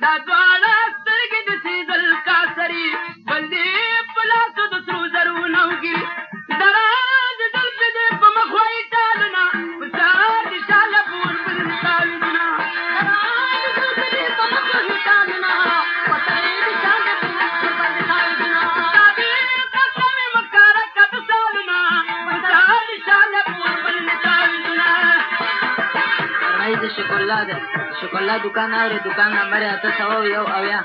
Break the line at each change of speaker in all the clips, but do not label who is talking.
دا دواړه سترګې د سیدل کاسري بل دې په لاسو د سرو زرو نوګي دراز زلفې دې په مخ وایي ټالونه په سر د شاله پور بل تاویزونه دراز زلفې دې په مخ وایي ټالونه په سر د شاله پور بل تاویزونه دا دې قسمې مکاره کده سالونه په سر د شاله پور بل تاویزونه
فرمایي د شکرالله ده شکرالله دکان اورې دکان نمبر 801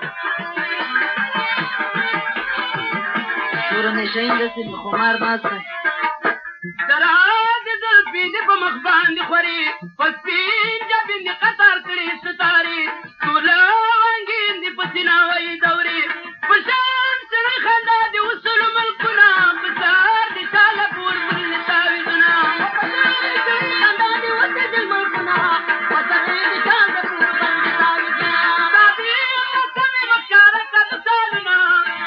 شورنشین داسې خمار ناست دی
دراز زلفې دې په مخ باندې خورې په سپین جبین دې قطار کړې ستارې ټوله انګین دې په سینه وایي دورې په شان سړی خندا دې وسلو ملکونه په سر دې شاله پور بل تاویزونه په شان سړی خندا دې وسلو ملکونه په سر دې شاله پور بل تاویزونه دا دې قسمې مکاره کده سالونه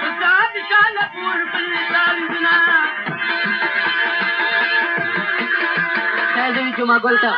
په سر دې شاله پور بل تاویزونه
جمعه ګل ته